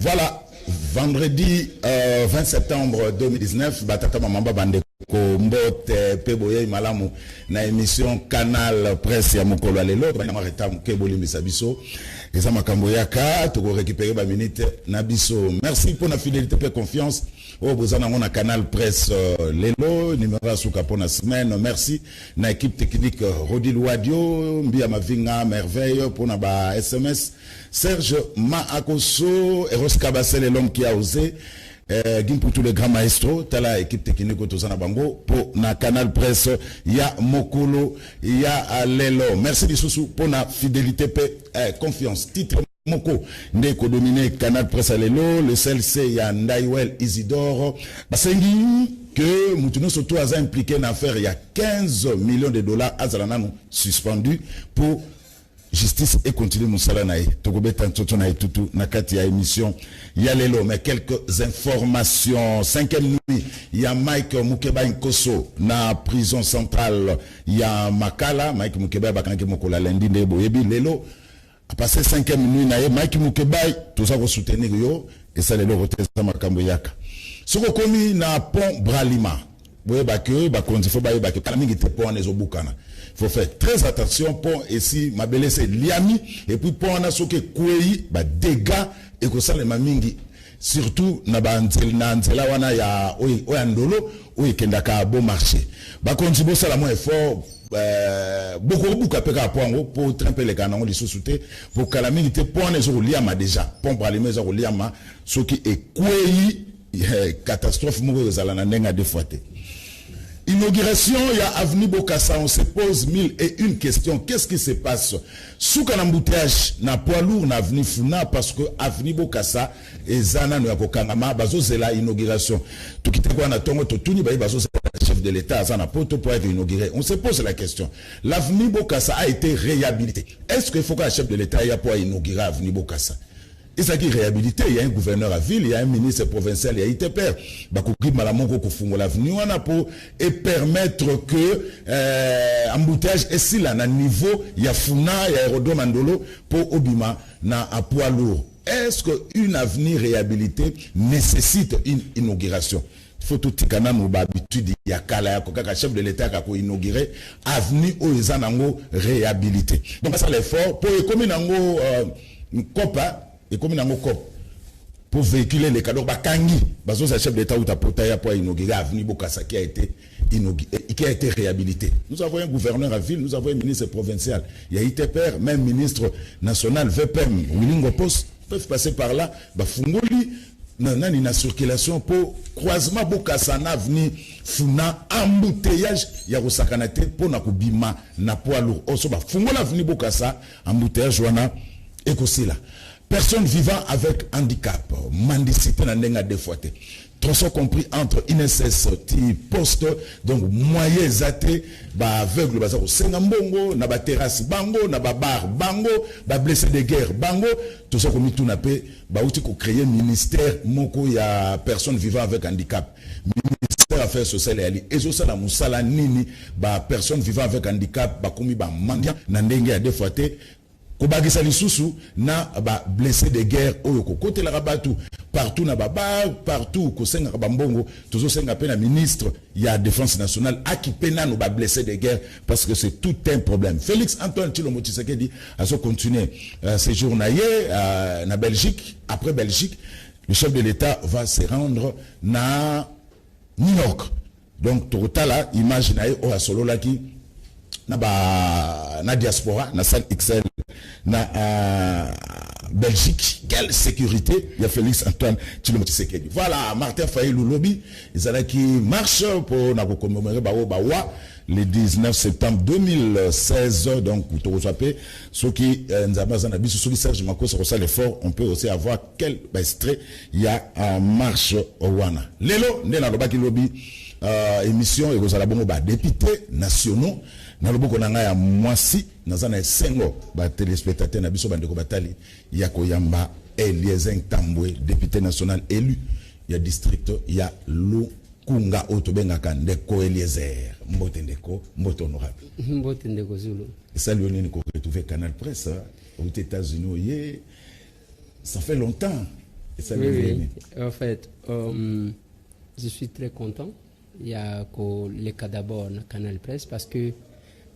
Voilà, vendredi 20 septembre 2019, Batata Mamamba Bande Mbote Peboye Malamu na émission Canal Presse ya Mokolo Alelo, Bana Reta Keboli Misabiso, et ça Makamboyaka, tu récupérer ba minute Nabiso. Merci pour la fidélité et confiance. Oh, vous en avez un Canal Presse Lelo, numéro Souka pour la semaine. Merci. Na équipe technique Rodil Wadio, Mbia Mavinga, Merveille pour na SMS. Serge Maakoso, Eros Kabasel est l'homme qui a osé. Pour tous les grands maestros, t'as l'équipe technique Otosana Bango pour na Canal Presse, il y a Mokolo, il y a Lelo. Merci Bissoussou pour la fidélité et confiance. Titre Moko, Ndeko dominé Canal Presse Lelo, le CLC, il y a Ndaiwel Isidore. Basengi, que Moutuno surtout a impliqué dans l'affaire, il y a 15 millions de dollars à Zalanano suspendus pour justice et continue Moussala Naï. Togobeta Ntoto Naï Tutu, Nakati ya émission. Yalelo, mais quelques informations. 5e nuit, il y a Mike Mukeba Nkoso, na prison centrale. Il y a Makala, Mike Mukeba, Bakanke Mokola Lendi, Nebo, Ebi, Lelo. A passé 5e nuit, Mike Mukeba, tout ça, vous soutenir yo, et ça, Lelo, retesta Makamboyaka. Soko komi na pont Bralima. Vous voyez, il faut faut faire très attention pour ici ma belle c'est liami et puis pour on a ce que kouei ba dégâts et que ça les mamingi surtout na ba nzela wana ya oyandolo oyi kendaka bon marché ba konzibo sala mo effort beaucoup apeka pongo pour tremper les canons les sous-souté pour que la mingi te pour les zo liama déjà pont pour les maisons liama ce qui est kouei catastrophe mo zala na ndenga deux fois. Inauguration, il y a Avenue Bokassa, on se pose 1001 questions. Qu'est-ce qui se passe? Sous un embouteillage, na poids lourd, na Avenue Funa, parce que Avenue Bokassa, et Zana, nous avons Kangama, bazo c'est la inauguration. Tout qui te voit, na tongo, tout ni bazo c'est le chef de l'État, Zana, pour être inauguré. On se pose la question. L'avenue Bokassa a été réhabilitée. Est-ce qu'il faut qu'un chef de l'État ait pour inaugurer Avenue Bokassa? Et ça qui est réhabilité, il y a un gouverneur à ville, il y a un ministre provincial, il y a ITPR. Bakoukri Malamongo Kofungo l'avenue, on a pour et permettre que embouteillage et si là, na niveau, il y a Funa, il y a Aérodrome Andolo pour Obima, na à poids lourd. Est-ce qu'une avenue réhabilitée nécessite une inauguration? Il faut tout tikana nous habitude il y a kala ya kokaka chef de l'État qui a inauguré avenue Oezanango réhabilité. Donc ça l'effort pour comme nango copa et comme dans mon corps, pour véhiculer les cadeaux, Bakangi, parce que c'est le chef d'État ou Tapotaya pour inaugurer Avenue Bokassa qui a été inauguré, qui a été réhabilité. Nous avons un gouverneur à ville, nous avons un ministre provincial. Il y a ITPR, même ministre national, VPM, Wilingo Post, peuvent passer par là. Fungoli, na circulation pour croisement Bokassa na avenue Funa, embouteillage, il y a Rosakanate pour Nakubima, na poids lourd. Osoba, Fungola avenue Bokassa, embouteillage, wana, et aussi là. Personnes vivant avec handicap, mendicité n'a pas de fois. Tout ça compris entre INSS, poste, donc moyens athées, aveugle, Sengambongo, na terrasse bango, na bar bango, blessé de guerre bango, tout ça comme tout n'a pas, outil qu'on crée ministère, moko ya personnes vivant avec handicap. Ministère Affaires sociales et ali. Et ça la musala nini, personnes vivant avec handicap, komi mandia, na ndenge à deux fois. Kobagisa lisusu na blessé de guerre oyoko côté la rabatu partout na baba partout ko senga bambongo tozo senga pe na ministre il y a défense nationale akipena no blessé de guerre parce que c'est tout un problème. Félix Antoine Tshilombo Tshisekedi a continué séjour na Belgique. Après Belgique, le chef de l'État va se rendre na New York. Donc totala image na o solo laki na diaspora na salle XL na Belgique. Quelle sécurité? Il y a Félix Antoine Tshilombo Tshisekedi. Voilà, Martin Fayulu Lobby, ils allaient qui marche pour commémorer Bawa le 19 septembre 2016. Donc, pour vous savez, ceux qui nous Serge Mako sur l'effort, on peut aussi avoir quel extrait il y a en marche au Wana. Lelo, Nena Lobaki Lobby, émission et vous allez bon députés nationaux. Na loboko na nga ya mwasi nazana esengo ba téléspectateurs na biso bandeko batali ya koyamba Eliezer Tambwe, député national élu ya district ya Lukunga otobengaka Ndeko Eliezer. Mbote Ndeko, mbote honorable. Mbote Ndeko Zulu. Salut on est retrouvé Canal Presse aux États-Unis. Ça fait longtemps. Oui. En fait, je suis très content. Il y a le cas d'abord dans Canal Presse parce que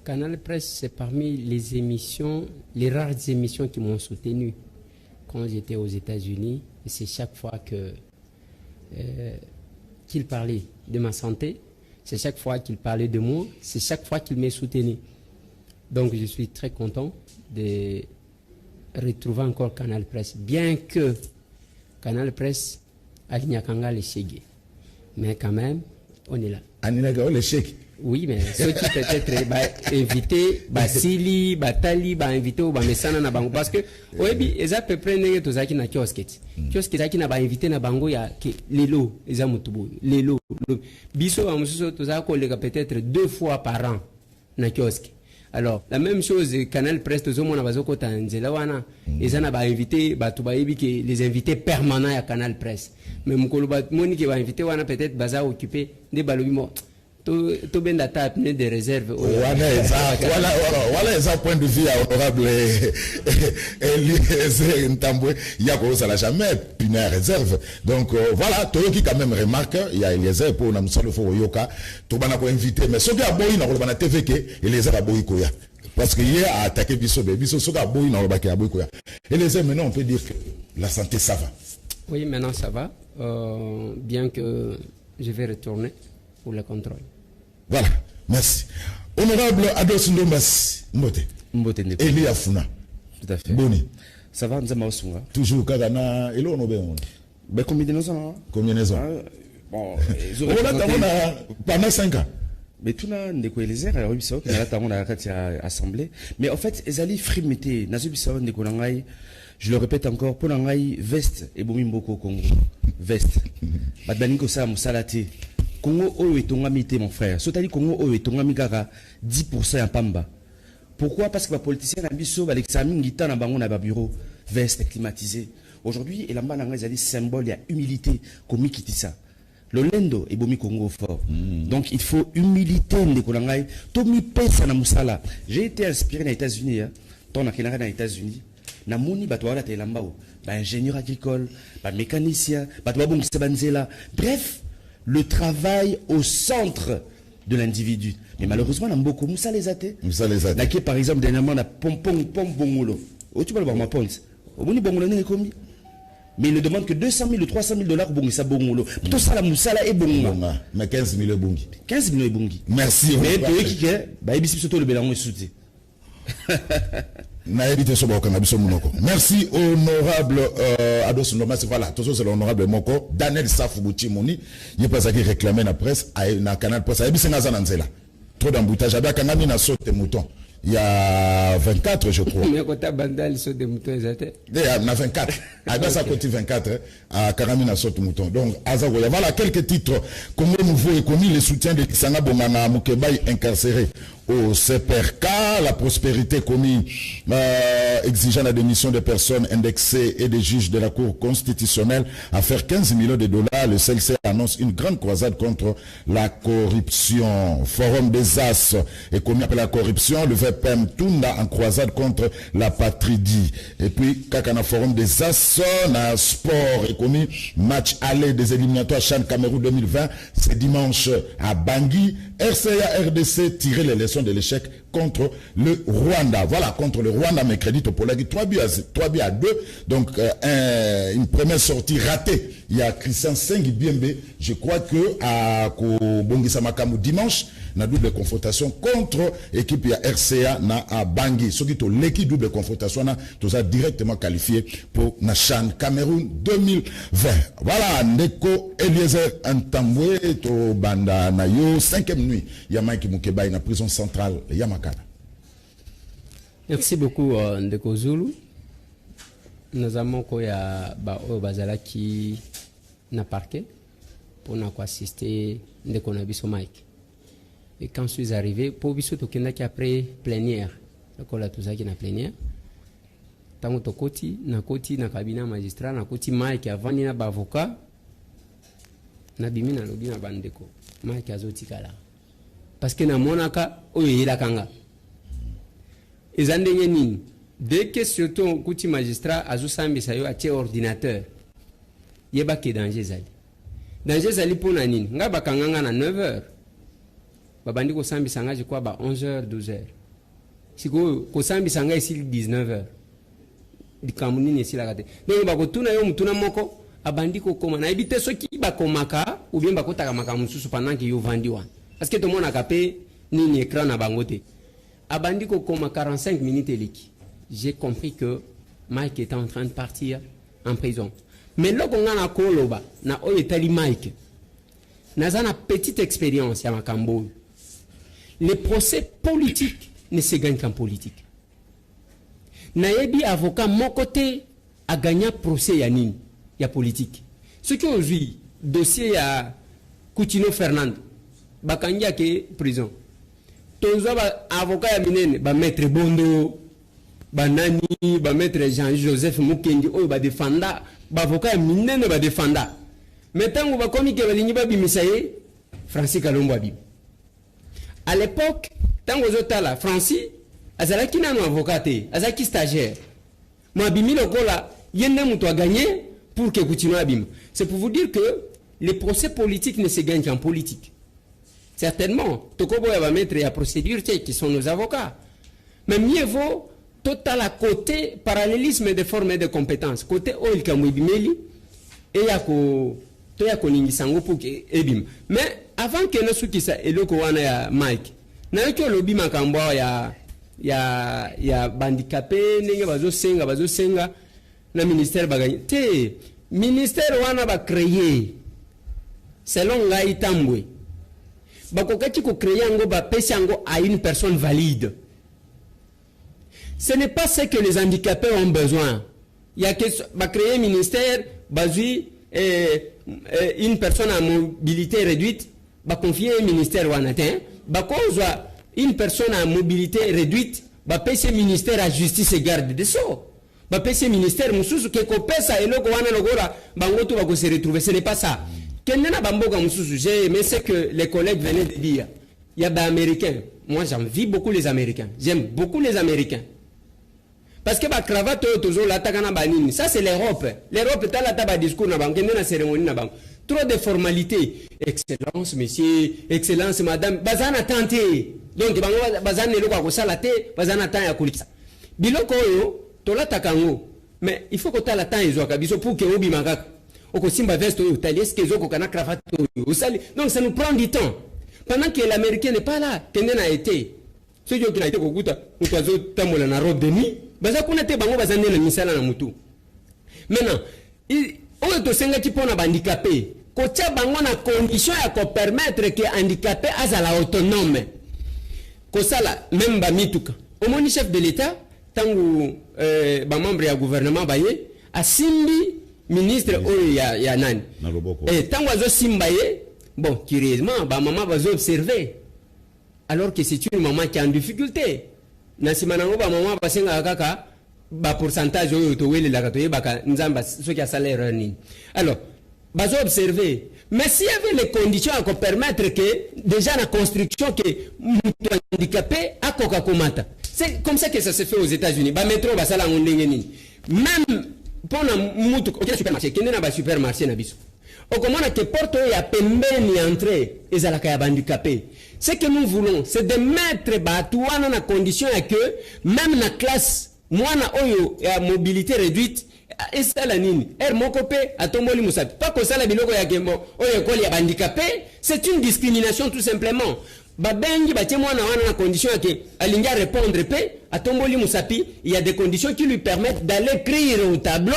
Canal Presse, c'est parmi les émissions, les rares émissions qui m'ont soutenu quand j'étais aux États-Unis. Et c'est chaque fois qu'il parlait de ma santé, c'est chaque fois qu'il parlait de moi, c'est chaque fois qu'il m'a soutenu. Donc je suis très content de retrouver encore Canal Presse, bien que Canal Presse a Nyakanga le Chege. Mais quand même, on est là. Aninaga le chèque. Oui, mais ceux qui peut-être invité, Sili, Tali, invité ou Mesana na bango parce que oui, ils à peu près n'est tout ça qui na kiosque. Kiosque qui na invité na bango ya lelo, ils a mutubu, lelo. Biso amuso tout ça collègue peut-être 2 fois par an na kiosque. Alors, la même chose, Canal Presse, tout le monde a besoin de ils ont invité, les invités permanents à Canal Presse. Mais mon collègue qui va inviter, peut-être baza occupé des balobimos. Tout bien d'attaque des réserves. Voilà, ça point de vue honorable Eliezer Ntambwe, il y a quoi ça l'a jamais puni à réserve. Donc voilà, tout qui quand même remarque, il y a Eliezer pour nous saluer pour Yoka, tout bana ko invité, mais ce qui a boyi na ko na TV que Eliezer a boyi koya. Parce que hier a attaqué Bisso ce qui a boyi na ko ba boyi koya. Eliezer, maintenant on peut dire que la santé ça va. Oui, maintenant ça va, bien que je vais retourner pour le contrôle. Voilà, merci. Honorable Ados Ndombas Mbote. Eli Afuna. Tout à fait. Boni. Ça va, nous sommes toujours Kagana et l'on ben combinaison. Combinaison. Bon, pendant 5 ans. Mais tout le monde est les airs, alors il faut qu'on a assemblée. Mais en fait, les alliés frimité, je le répète encore, pour l'angaï, veste et bomimboko Congo. Veste. Badbaniko sa musalate. Congo oyo etongami mon frère. C'est-à-dire Congo oyo etongami kaka 10% en pamba. Pourquoi? Parce que les politiciens na biso ba l'examen ngita na bango na ba bureau veste climatisé. Aujourd'hui, et là-bas na ngazali symbole ya humilité comme kitisa. Lolendo et bomi Congo fort. Donc il faut humilité ndeko ngai. To mi pesa na musala. J'ai été inspiré aux États-Unis hein. Tant na kenaka na États-Unis. Na moni bato wala te lambao. Ba ingénieur agricole, ba mécanicien, bato ba bongisa banzela. Bref, le travail au centre de l'individu. Mais malheureusement, on a beaucoup Moussa les athées. Par exemple, dernièrement, on a pompon bongolo. Oh, tu vas le voir ma ponte. Au bout du bongolo, n'est commis. Mais il ne demande que 200 000 ou 300 000 $, pour ça bongolo. Tout ça, la moussa là est bongo. Mais 15 000 bongi. 15 000 bongi. Merci. Mais pour qui est, bah, il surtout le bélango est soutenu. Merci honorable Ados Ndombas. Voilà, tout ça c'est l'honorable Moko Daniel Safoubuti Moni. Il pas ça qui réclamait la presse na Canal Presse. Il y a trop d'embouteillage. Il y a saute mouton. Il y a 24 je crois. Mais quand tu as bandal saute des moutons exact. Il y a 24. À ça côté 24 à Karamina saute mouton. Donc Azagoya. Voilà quelques titres. Congo nouveau et connu le soutien de Kisanga Bomana Mukebai incarcéré au CPRK, la prospérité commis exigeant la démission des personnes indexées et des juges de la Cour constitutionnelle à faire 15 millions de $. Le CLC annonce une grande croisade contre la corruption. Forum des As est commis après la corruption. Le VPM Tunda en croisade contre la patridie. Et puis, Kakana Forum des As, un sport est commis. Match aller des éliminatoires Chan Cameroun 2020. C'est dimanche à Bangui. RCA RDC tirer les leçons de l'échec contre le Rwanda. Voilà, contre le Rwanda, mercredi, Topolagi, 3 buts à 2. Donc, une première sortie ratée. Il y a Christian Sengi Biembe. Je crois que à Bongisa Makamu dimanche, na double confrontation contre l'équipe RCA na à Bangui. Ce qui est l'équipe double confrontation, na tout ça directement qualifié pour Chan Cameroun 2020. Voilà, Ndeko Eliezer Ntambwe, to banda na yo, 5e nuit. Yamaiki Mukebai na prison centrale Yamakana. Merci beaucoup Ndeko Zulu. Nous avons koya ba bazala qui na parquet pour nous assister Ndeko Nabiso Mike. Et quand je suis arrivé, pour Biso Tokenda qui après plénière, donc là tout ça qui na plénière. Tango tokoti na cabinet magistrat na koti Mike avant ni na avocat na bimi na lobi na bandeko. Mike azotika là. Parce que na monaka oyo yela kanga. Ezandenye nini? Dès que surtout koti magistrat azosambisa yo atie ordinateur. yeba ke danger zali pona nini nga bakanganga na 9h babandi ko sambisa nga je crois ba 11h 12h siko ko sambisa nga ici 19h dikamuni ni sila kate donc bakotuna yo mutuna moko abandi ko koma na ebite soki bakomaka ou bien bakotaka maka mususu pendant que yo vandi wana parce que tout le monde a capé ni écran na bangote abandi ko koma 45 minutes eliki j'ai compris que Mike était en train de partir en prison. Mais là, on a koloba, na oyetali Mike. Naza na petite expérience ya makambo. Les procès politiques ne se gagnent qu'en politique. Nayebi avocat mon côté a gagné procès ya nini ya politique. Ce qui aujourd'hui dossier ya Coutinho Fernando bakangia ke prison. Tonzo ba avocat ya minene ba maître Bondo banani ba maître Jean-Joseph Mukendi oyo ba défenda ba avocat minene ba défenda metango ba komi ke balingi ba bimisaye Francis Kalombo abi à l'époque tango zotala Francis azalaki nanu avocat te azaki stagiaire mo abimi lokola yende muto a gagné pour que Coutinho abim. C'est pour vous dire que les procès politiques ne se gagnent qu'en politique. Certainement tokobo ya ba maître ya procédure qui sont nos avocats, mais mieux vaut total à côté parallélisme de formes et de compétences côté oil kamwibimeli et yako to yako ningi sango pour que ebim. Mais avant que nous sukisa eloko wana ya Mike na yoko lobi makambo ya bandicapé nenge bazo senga na ministère baganye te ministère wana ba créer selon ngai tambwe bakokati ko créer ngo ba pesa ngo à une personne valide. Ce n'est pas ce que les handicapés ont besoin. Il y a que créer un ministère, une personne à mobilité réduite, confier un ministère ou un atteint, une personne à mobilité réduite, payer un ministère à justice et garde des sceaux. Payer un ministère, se retrouver. Ce n'est pas ça. Mais c'est que les collègues venaient de dire. Il y a des Américains. Moi, j'envie beaucoup les Américains. J'aime beaucoup les Américains. Parce que la cravate, ça c'est l'Europe. L'Europe, tu as un discours, une cérémonie. Trop de formalités. Excellence, monsieur, excellence, madame. Bazana tenté. Donc, bazana ne loka kosalate, bazana tan ya kulisa. Biloko yo, tola takango. Mais il faut que tu aies la temps pour que obi magak. Oko simba veste yo, talies que zoko kana cravate yo. Donc ça nous prend du temps. Pendant que l'Américain n'est pas là, Kenden a été. Ceux qui ont été au Gouta, ou Tazo Tamola na robe de nuit, Bazakunate Bango Bazane le Misala na Mutu. Maintenant, on est au Sengati pour un handicapé. Kotia Bango na condition à permettre que handicapé a la autonome. Kosala, même Bamituka. Au moins, chef de l'État, tant que membre du gouvernement Baye, a Simbi, ministre ya Nani. Et tant que Simbaye, bon, curieusement, maman va observer. Alors que c'est une maman qui est en difficulté. Nasimanango maman va senga kaka ba pourcentage to wele la katoye baka nzamba ce qui a salaire ni. Alors, va observer. Mais s'il y avait les conditions à permettre que déjà la construction que handicapé à koka komata. C'est comme ça que ça se fait aux États-Unis. Ba métro ba sala ngondenge ni. Même pour na mutu au supermarché, kende na ba supermarché na biso. Au comment que porte ya pembeni entrée ezalaka ya handicapé. Ce que nous voulons, c'est de mettre Batouana dans la condition que même la classe, moi, oyo à mobilité réduite, et ça la nini, mokopé, à tomboli moussapi. Pas que ça la biloko ya gembo, oyo koli ya handicapé, c'est une discrimination tout simplement. Babengi, moi, dans la condition que Alinga répondre paix, à tomboli moussapi, il y a des conditions qui lui permettent d'aller écrire au tableau.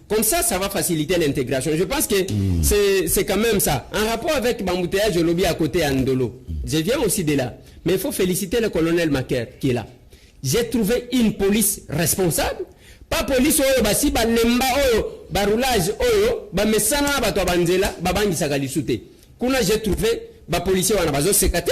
Comme ça, ça va faciliter l'intégration. Je pense que c'est quand même ça. En rapport avec Bamboutéa, je lobby à côté à Ndolo. Je viens aussi de là. Mais il faut féliciter le colonel Maker qui est là. J'ai trouvé une police responsable. Pas police oyo basi ba lemba oyo ba roulage oyo ba mesana ba to banzela ba bangi sakali sute. Kuna j'ai trouvé ba policier wana bazo sekate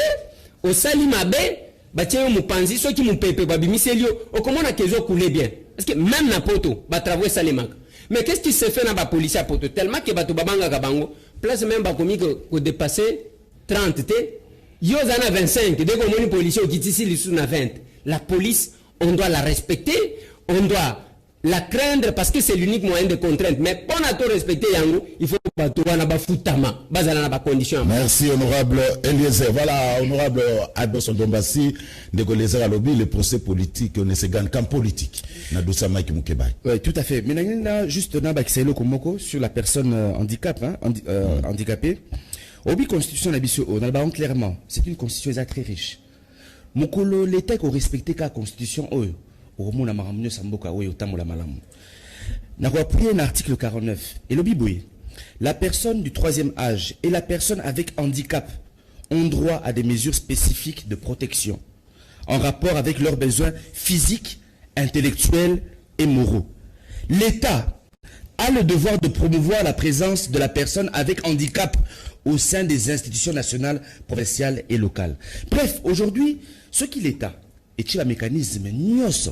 au sali mabe ba tient mupanzi so ki mupepe ba bimiselio o comment na kezo couler bien. Parce que même na poto ba travailler ça les manque. Mais qu'est-ce qui se fait dans ba policier à poto tellement que ba to babanga kabango place même ba komi ko dépasser 30 té yo zana 25 dès que moni policier qui ici les sous na 20. La police on doit la respecter, on doit la craindre parce que c'est l'unique moyen de contrainte. Mais pour nous respecter Yango, il faut pas tout foutama, bazala na condition. Merci honorable Eliezer. Voilà honorable Ados Ndombasi de Golezer à lobby le procès politique ne se gagne qu'en politique. Na dosa Mike Mukebai. Oui, tout à fait. Mais là juste na bakiselo komoko sur la personne handicapée. Obi constitution na biso on a clairement, c'est une constitution très riche. Mokolo l'état ko respecter ka constitution oyo. Omona maramnyo samboka oyo tamola malamu. Na ko appuyer l'article 49 et lobi boye. La personne du troisième âge et la personne avec handicap ont droit à des mesures spécifiques de protection en rapport avec leurs besoins physiques, intellectuels et moraux. L'État a le devoir de promouvoir la présence de la personne avec handicap au sein des institutions nationales, provinciales et locales. Bref, aujourd'hui, ce qui l'État est un mécanisme nyos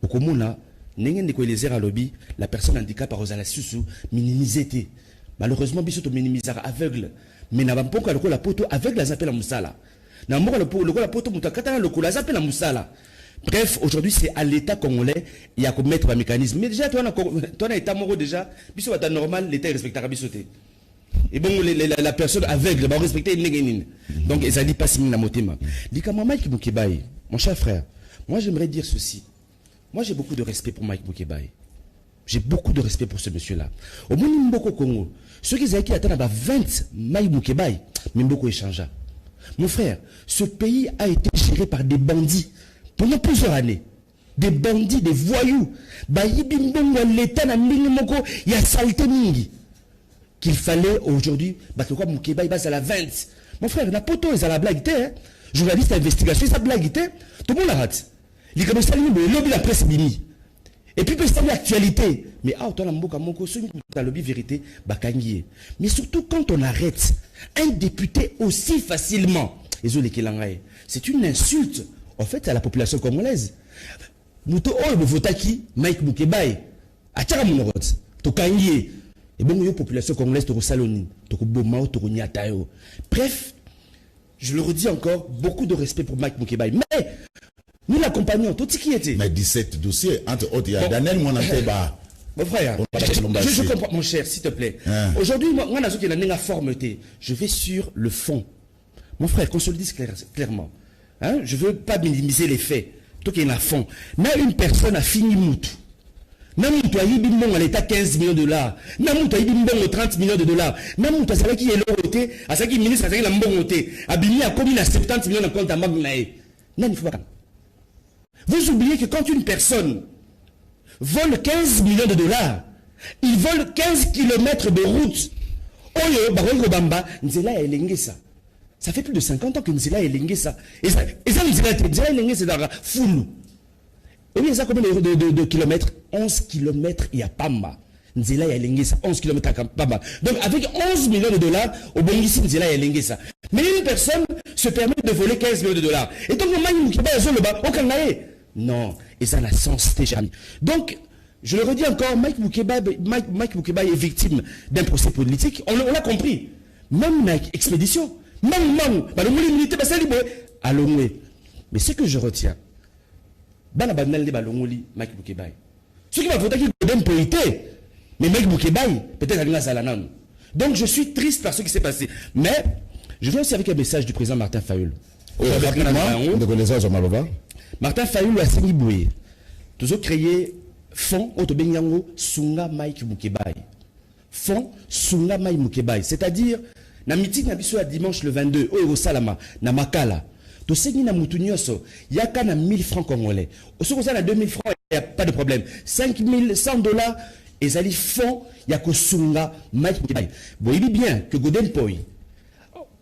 au commun la personne handicap a la susu minimisé. Malheureusement, biso to minimisera aveugle. Mais n'a pas la poto aveugle les appelle la moussala. N'a pas la poto mutakata le la appelle la moussala. Bref, aujourd'hui c'est à l'État congolais il y a qu'on mettre un mécanisme. Mais déjà toi on a état moro déjà, biso va normal l'État respectera bisoté. Et bon la personne aveugle va respecter une. Donc ça dit pas si na motema. Dika Mike Mukebai, mon cher frère. Moi j'aimerais dire ceci. Moi j'ai beaucoup de respect pour Mike Mukebai. J'ai beaucoup de respect pour ce monsieur-là. Au moins, Mboko Congo, ceux qui attendent 20 Mike Mukebai, Mboko échangea. Mon frère, ce pays a été géré par des bandits pendant plusieurs années. Des bandits, des voyous. L'État n'a il y a saleté mingi. Qu'il fallait aujourd'hui, Mukebai base à la 20. Mon frère, la poto est à la blague, journaliste d'investigation, ça blague, tout le monde la rate. Les gars, le lobby la presse bini. Et puis, c'est l'actualité. Mais vérité, mais surtout quand on arrête un député aussi facilement, c'est une insulte en fait à la population congolaise. Muto oyo votaki Mike Mukebai, ataka monorot, to kangié. Et bon, la population congolaise to saloni, to bomao, to nyatayo. Bref, je le redis encore, beaucoup de respect pour Mike Mukebai. Mais nous l'accompagnons, tout ce qui était. Mais 17 dossiers, entre autres, il y a Daniel Monanteba. Mon frère, je comprends, mon cher, s'il te plaît. Aujourd'hui, moi, je vais sur le fond. Mon frère, qu'on se le dise clairement. Hein? Je ne veux pas minimiser les faits. Tout qu'il y a un fond. Mais une personne a fini moutou. Namoutou a eu à l'état 15 millions de dollars. Namoutou a eu 30 millions de dollars. Namoutou a qui est l'autre, à ce qui ministre, à ce qui est l'ambongoté. A bini a commis à 70 millions de compte à Magnae. Non, il faut pas. Vous oubliez que quand une personne vole 15 millions de dollars, il vole 15 kilomètres de route. Oyo, Barongo Bamba, Nzela et Lengesa. Ça fait plus de 50 ans que Nzela et Lengesa. Et ça, Nzela et Lengesa dans la foule. Et oui, ça combien de kilomètres? 11 kilomètres, il y a Pamba. Nzela et Lengesa, 11 kilomètres à Pamba. Donc avec 11 millions de dollars, au Bongisi, Nzela et Lengesa. Mais une personne se permet de voler 15 millions de dollars. Et donc, le Mani Mukiba, aucun naïe. Non, et ça n'a sens déjà. Donc, je le redis encore, Mike Mukebai est victime d'un procès politique. On l'a compris. Même Mike Expédition, même mais ce que je retiens, Mike Mukebai. Ce qui va voter qu'il donne priorité, mais Mike Mukebai, peut-être à Salanan. Donc, je suis triste par ce qui s'est passé. Mais, je viens aussi avec un message du président Martin Fayoul. Martin Fayoul a signé Boué. Tous ont créé Fonds Otobenyango Sunga Mike Mukebai. Fonds Sunga Mike Mukebai. C'est-à-dire, na meeting na biso à dimanche le 22, au Salama, na Makala. Tous ces na Moutounioso, il y a qu'à 1000 francs congolais. Au second, ça, 2000 francs, il n'y a pas de problème. 5100 dollars, et ça dit fonds, il y a que Sunga Mike Mukebai. Bon, il dit bien que Godem Poi,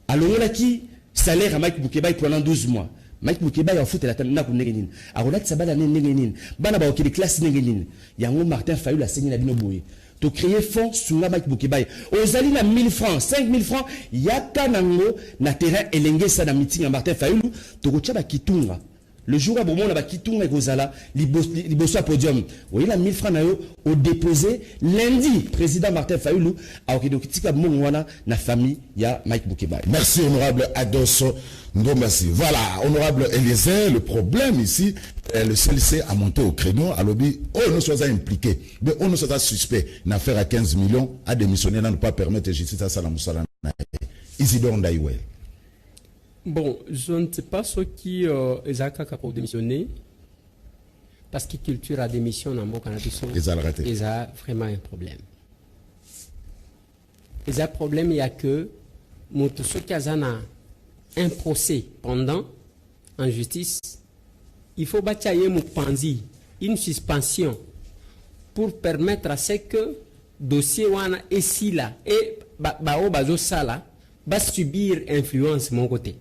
alors là qui salaire à Mike Mukebai pendant 12 mois. Mike Mukebai en fout la table n'a qu'on n'engagine. A relat sabala n'engagine. Bana ba okili classe n'engagine. Yango Martin Fayoul a saigné la bino boué. To créer fonds sur la Mike Mukebai. Aux alliés na 1000 francs, 5000 francs. Yaka nango na terrain elenge ça na meeting à Martin Fayoul. To gocha ba kitunga. Le jour où on a kitunga kozala liboso podium. Oui, la 1000 francs na yo au déposé lundi président Martin Fayulu a okidokitika mongwana na famille ya Mike Boukeba. Merci honorable Ados Ndombasi. Voilà, honorable Eliezer, le problème ici, le CLC a monté au créneau, à lobby, nous sommes impliqués, mais nous sommes suspects, une affaire à 15 millions, à démissionner, à ne pas permettre justice à Salam Moussala. Isidore Ndaïwel. Bon, je ne sais pas ce qui est pour démissionner, parce que culture a démissionné en Canada. Ils ont vraiment un problème. Ils ont un problème, il y a que, ceux qui ont un procès pendant, en justice, il faut bâtir une suspension pour permettre à ce que le dossier wana ici là et bazo sala va subir influence de mon côté.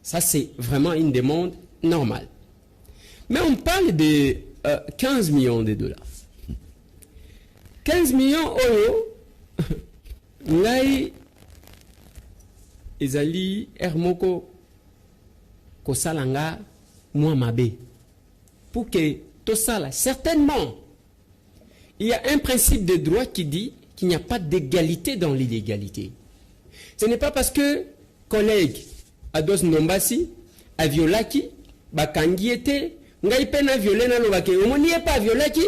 Ça, c'est vraiment une demande normale. Mais on parle de 15 millions de dollars. 15 millions d'euros, ngai ezali hermoko kosalanga moi mabe. Pour que tout ça là, certainement, il y a un principe de droit qui dit qu'il n'y a pas d'égalité dans l'illégalité. Ce n'est pas parce que collègue Ados Ndombasi a violaki, bakangi était, ngai pena violé na lobake, on n'y est pas violaki,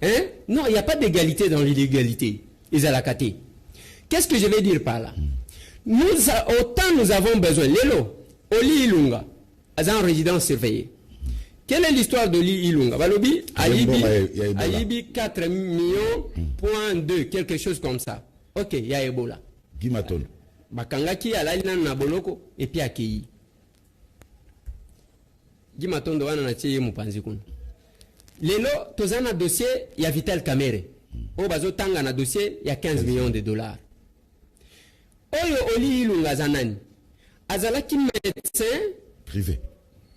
hein? Non, il n'y a pas d'égalité dans l'illégalité. Izalakate. Qu'est-ce que je vais dire par là? Autant nous avons besoin, Lelo, Oli Ilunga, en résidence surveillée. Quelle est l'histoire de Li Ilunga? Balobi, Alibi 4 millions, point 2, quelque chose comme ça. Ok, il y a Ebola. Guimaton. Bakangaki alalina na boloko et puis akei. Guimaton doana na tiye mupanzi kuna. Lelo, tozana dossier, il y a Vital Kamere. O bazo tanga na dossier, il y a 15 millions de dollars. Oyo Oli Ilunga zanani. Azalaki médecin privé.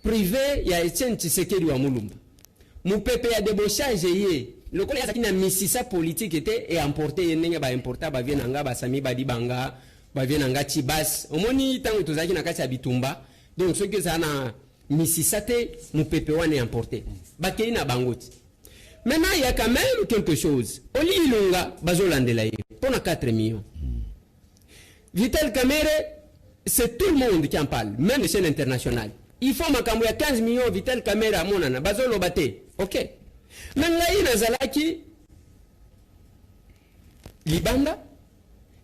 Privé, il y a Etienne Tshisekedi wa Mulumba. Moupepe ya débauchage yé. Le collègue a une misisa politique était et emporté yenenga ba importa ba vienanga ba sami ba dibanga ba vienanga tibas. Omoni tango tozaki na kati ya bitumba. Donc ce que ça na misisa te moupepe wane emporté. Ba kei na bangoti. Maintenant il y a quand même quelque chose. Oli Ilunga bazolandela ye pour 4 millions. Vital Kamere, c'est tout le monde qui en parle, même les chaînes internationales. Il faut makambo ya 15 millions Vital Kamera monana bazolo bate. OK. Mais ngai nazalaki libanda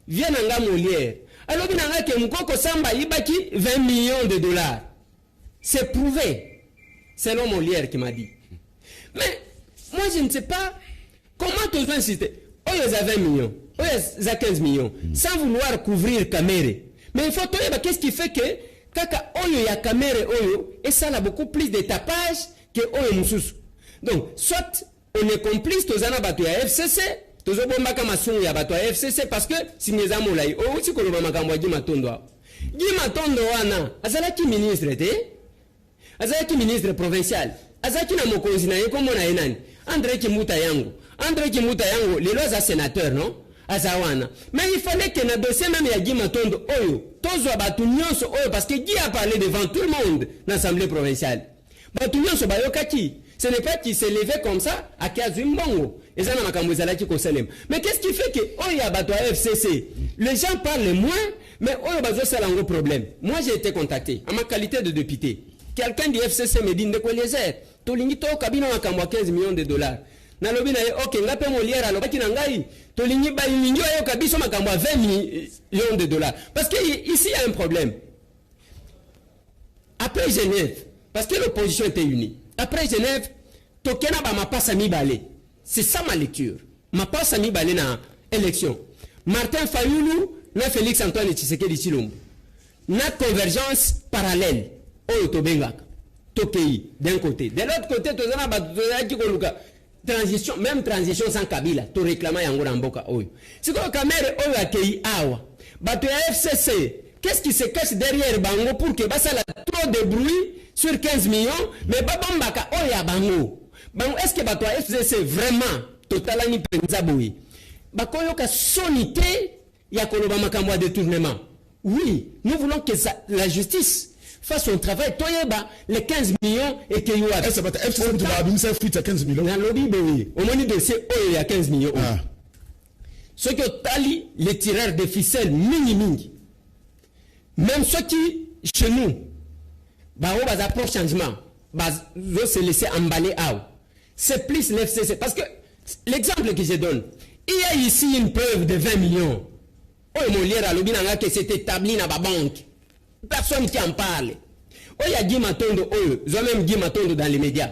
vient nga Molière. Alors binanga ke mukoko samba ibaki 20 millions de dollars. C'est prouvé. C'est l'homme Molière qui m'a dit. Mais moi je ne sais pas comment tu vas insister. Oh il y a 20 millions. Oh il y a 15 millions sans vouloir couvrir Kamere. Mais il faut trouver qu'est-ce qui fait que kaka oyo ya Kamere oyo et ça a beaucoup plus de tapage que oyo mususu. Donc soit on est complice tozana bato ya FCC tozobomba kama sungu ya bato ya FCC parce que sinyeza molai o uti koloba makambo ya Gimatondo. Gimatondo wana azalaki ministre te azalaki ministre provincial azalaki na mokonzi na yekombo na enani André Kimuta yango lelo za sénateur non Azawana. Mais il fallait que le dossier même ya Gimatondo oyo tozwa batu nyonso oyo parce que Guy a parlé devant tout le monde dans l'Assemblée provinciale. Batu nyonso bayokaki. Ce n'est pas qu'il s'est levé comme ça à Kazumbongo. Et ça n'a makambo ezalaki ko selem. Mais qu'est-ce qui fait que oyo ya batu FCC les gens parlent moins mais oyo bazo sala un gros problème. Moi j'ai été contacté en ma qualité de député. Quelqu'un du FCC me dit ndeko Eliezer tolingi to kabina makambo 15 millions de dollars. Na lobi na OK ngape Molière alobaki na ngai tolingi ba mingi ayo kabiso makambo 20 millions de dollars parce que ici il y a un problème. Après Genève parce que l'opposition était unie. Après Genève tokena ba mapasa mibale. C'est ça ma lecture. Mapasa mibale na élection. Martin Fayulu na Félix Antoine Tshisekedi Tshilombo. Na convergence parallèle oyo tobengaka. Tokei d'un côté. De l'autre côté tozana ba tozaki koluka transition, même transition sans Kabila, tu réclames yango na mboka oyo. C'est quoi Kamere oyo akei awa. Bato ya FCC, qu'est-ce qui se cache derrière bango pour que basala trop de bruit sur 15 millions, mais babambaka oyo ya bango. Bango est-ce que bato ya FCC vraiment totalani penza boyi. Bakoyo ka sonité ya koloba makambo ya détournement. Oui, nous voulons que la justice fasse son travail. Toi, les 15 millions et que you est-ce que FCC doit abîmer fuite à 15 millions? Dans le lobby, oui. Au moment de c'est il y a 15 millions. Ce que tali les tireurs de ficelles mini. Même ceux qui chez nous, bah on va approcher changement, bah on se laisser emballer out. C'est plus l'FCC parce que l'exemple que je donne, il y a ici une preuve de 20 millions. Oh mon lien à lobby n'a que c'est établi dans la banque. Personne qui en parle. Oh il y a Guy Matondo, ils ont même Guy Matondo dans les médias,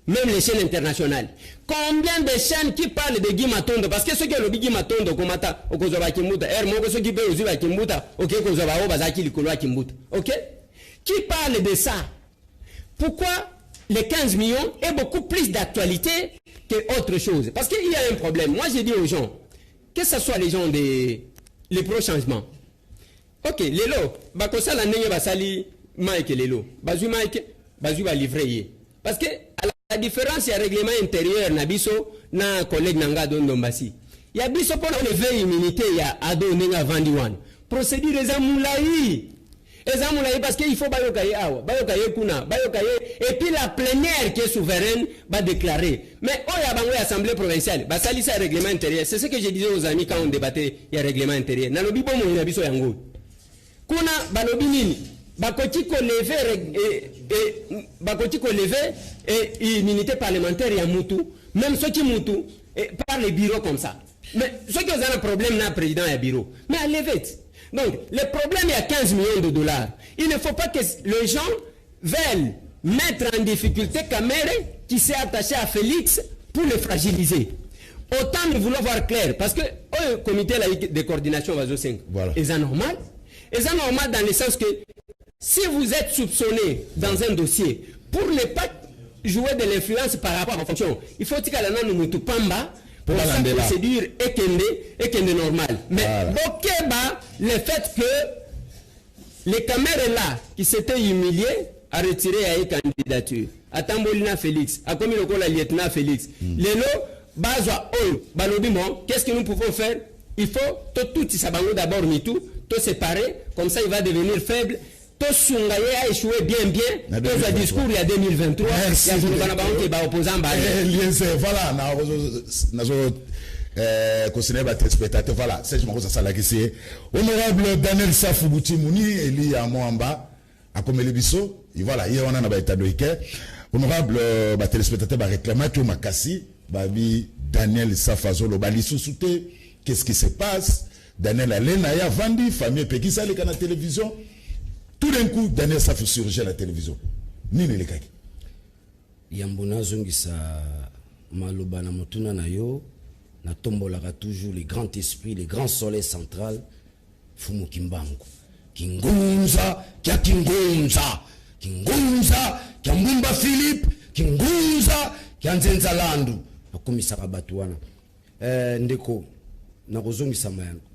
même les chaînes internationales. Combien de chaînes qui parlent de Guy Matondo? Parce que ceux qui ont le Guy Matondo, comme ça, au Kozoba Kimbuta, ceux qui peuvent aussi Kimbuta, ok, Kozoba, Bazaki, Likolo, Kimbuta, ok? Qui parle de ça? Pourquoi les 15 millions est beaucoup plus d'actualité que autre chose? Parce qu'il y a un problème. Moi, j'ai dit aux gens, que ce soit les gens des les pro-changements. Ok, les lots, bakosa la nenge basali Mike les lots. Bazu Mike, bazu va livrer. Parce que à la différence, il y a règlement intérieur nabiso na collègue nanga Dondombasi. Il y a biso pour lever immunité, il y a ado nenga vandiwan. Procédure les amoulaï. Parce qu'il faut bayokaye awa, bayokaye kuna, bayokaye et puis la plénière qui est souveraine va déclarer. Mais oh ya bango assemblée provinciale, ba sali ça règlement intérieur. C'est ce que je disais aux amis quand on débattait il y a règlement intérieur. Na lobi bomo na biso yango. Kuna balobi nini? Bakoti ko lever et immunité parlementaire ya mutu, même ceux qui mutu par les bureaux comme ça. Mais ceux qui ont un problème na président ya bureau. Mais à lever. Donc, le problème, il y a 15 millions de dollars. Il ne faut pas que les gens veulent mettre en difficulté Kamere qui s'est attaché à Félix pour le fragiliser. Autant nous voulons voir clair. Parce que le comité de coordination Vazo 5, voilà. Est-ce normal? Est-ce normal dans le sens que si vous êtes soupçonné dans un dossier, pour ne pas jouer de l'influence par rapport à la fonction, il faut que nous nous pamba. Pour la procédure est normal. Mais voilà. Le fait que les caméras là qui s'étaient humiliés a retiré à candidature. À Tambolina Félix, à comme le lieutenant Félix. Les lots, bazwa ol, balobimo, qu'est-ce que nous pouvons faire? Il faut tout sabango d'abord ni tout séparer, comme ça il va devenir faible. Tout Sungaye a échoué bien. Tout ce discours il y a 2023. Il y a un qui va opposant. Voilà, voilà, c'est je honorable Daniel Safou Boutimouni, Eli Amouamba, à Komelebiso, et voilà, hier on a un état de Ike. Honorable téléspectateur, réclamateur Makassi, Babi Daniel Safazolo, Bali Sousouté, qu'est-ce qui se passe? Daniel Alena, Vandi, famille Pekisa, les canaux de télévision. Tout d'un coup, Daniel Safou surgit à la télévision. Nini le kaki. Yambona zongisa maloba na motuna na yo na tombolaka toujours les grands esprits, les grands soleils central Fumu Kimbangu. Kingunza, kia Kingunza. Kingunza, kia Mbumba Philippe. Kingunza, kia Nzenza Landu. Akomisaka batu wana. Ndeko na kozongisa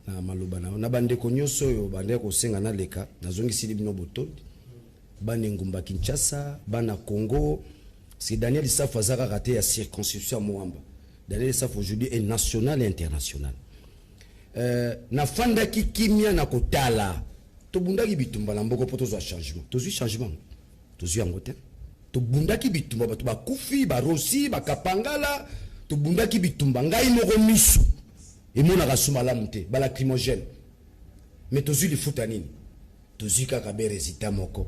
na maloba na bandeko nyoso yo bandeko senga na leka na zongisi libino botondi bana ngumba Kinshasa bana Congo. C'est Daniel Safou azaka raté ya circonscription Moamba. Daniel Safou aujourd'hui est national et international. Na fanda ki kimia na kotala to bundaki bitumba na mboko poto zo changement. To changement. To yangote. To bundaki bitumba batu ba kufi ba rosi ba kapangala to bundaki bitumba ngai moko misu. Et mon arasuma la monté, ba lacrymogène. Mais tozu li futanini. Tozu kakabe résultat moko.